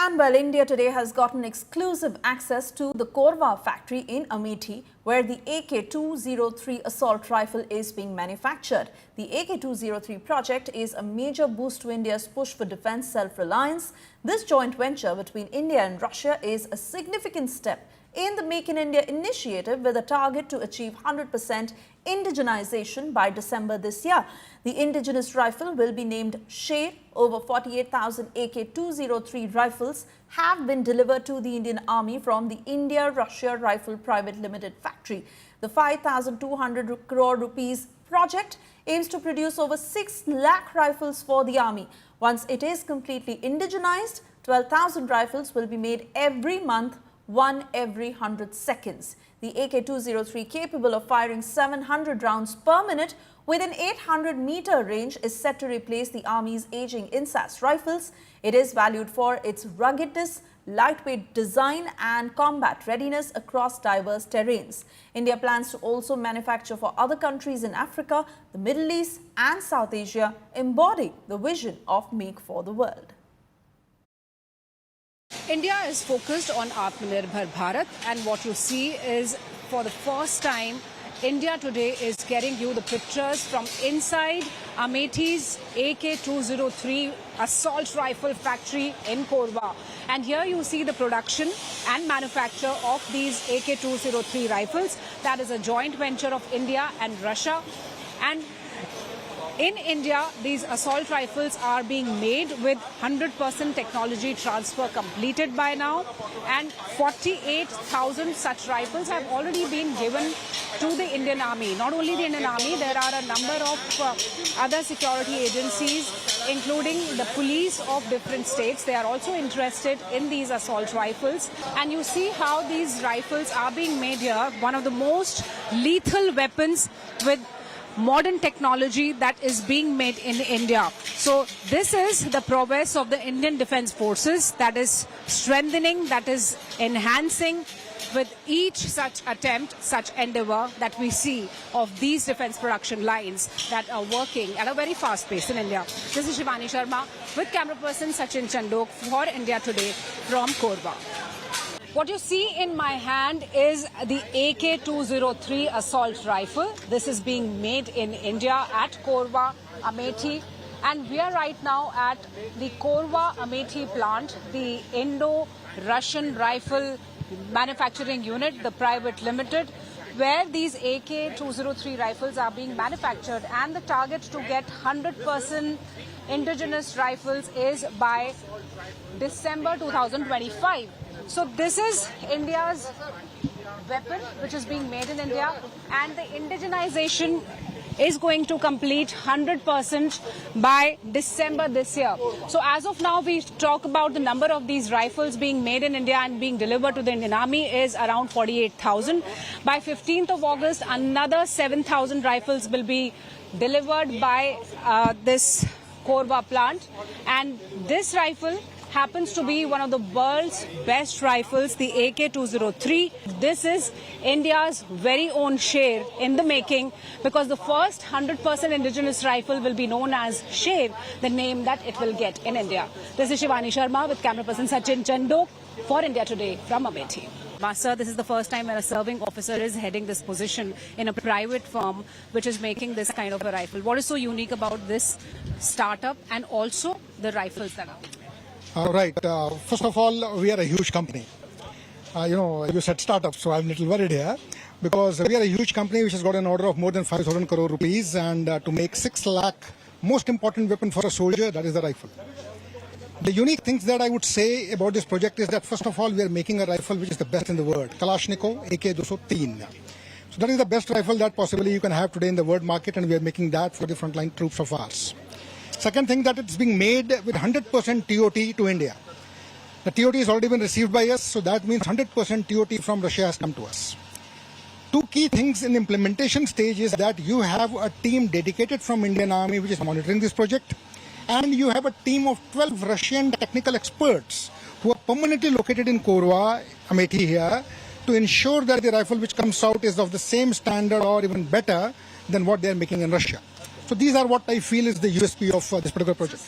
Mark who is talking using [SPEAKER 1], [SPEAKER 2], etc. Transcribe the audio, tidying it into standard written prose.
[SPEAKER 1] And well, India today has gotten exclusive access to the Korva factory in Amethi, where the AK-203 assault rifle is being manufactured. The AK-203 project is a major boost to India's push for defense self-reliance. This joint venture between India and Russia is a significant step in the Make in India initiative with a target to achieve 100% indigenization by December this year. The indigenous rifle will be named Sher. Over 48,000 AK-203 rifles have been delivered to the Indian Army from the India-Russia Rifle Private Limited factory. The 5,200 crore rupees project aims to produce over 6 lakh rifles for the Army. Once it is completely indigenized, 12,000 rifles will be made every month, one every 100 seconds. The AK-203, capable of firing 700 rounds per minute with an 800-meter range, is set to replace the Army's aging INSAS rifles. It is valued for its ruggedness, lightweight design and combat readiness across diverse terrains. India plans to also manufacture for other countries in Africa, the Middle East and South Asia, embodying the vision of Make for the World.
[SPEAKER 2] India is focused on Atmanirbhar Bharat, and what you see is, for the first time, India today is getting you the pictures from inside Amethi's AK-203 assault rifle factory in Korva. And here you see the production and manufacture of these AK-203 rifles. That is a joint venture of India and Russia. And in India, these assault rifles are being made with 100% technology transfer completed by now, and 48,000 such rifles have already been given to the Indian Army. Not only the Indian Army, there are a number of other security agencies, including the police of different states. They are also interested in these assault rifles. And you see how these rifles are being made here, one of the most lethal weapons with modern technology that is being made in India. So this is the prowess of the Indian Defence Forces that is strengthening, that is enhancing with each such attempt, such endeavour that we see of these defence production lines that are working at a very fast pace in India. This is Shivani Sharma with camera person Sachin Chandok for India Today from Korva. What you see in my hand is the AK-203 assault rifle. This is being made in India at Korva, Amethi. And we are right now at the Korva Amethi plant, the Indo-Russian Rifle Manufacturing Unit, the private limited, where these AK-203 rifles are being manufactured. And the target to get 100% indigenous rifles is by December 2025. So this is India's weapon, which is being made in India, and the indigenization is going to complete 100% by December this year. So as of now, we talk about the number of these rifles being made in India and being delivered to the Indian Army is around 48,000. By 15th of August, another 7,000 rifles will be delivered by this Korva plant, and this rifle happens to be one of the world's best rifles, the AK-203. This is India's very own Sher in the making, because the first 100% indigenous rifle will be known as Sher, the name that it will get in India. This is Shivani Sharma with camera person Sachin Chandok for India Today from Amethi. Sir, this is the first time when a serving officer is heading this position in a private firm which is making this kind of a rifle. What is so unique about this startup and also the rifles that are?
[SPEAKER 3] Right. First of all, we are a huge company. You said startup, so I'm a little worried here, because we are a huge company which has got an order of more than 5,000 crore rupees, and to make 6 lakh most important weapon for a soldier, that is the rifle. The unique things that I would say about this project is that, first of all, we are making a rifle which is the best in the world, Kalashnikov AK-203. So that is the best rifle that possibly you can have today in the world market, and we are making that for the frontline troops of ours. Second thing, that it's being made with 100% TOT to India. The TOT has already been received by us, so that means 100% TOT from Russia has come to us. Two key things in the implementation stage is that you have a team dedicated from Indian Army which is monitoring this project, and you have a team of 12 Russian technical experts who are permanently located in Korva, Amethi here, to ensure that the rifle which comes out is of the same standard or even better than what they are making in Russia. So these are what I feel is the USP of this particular project.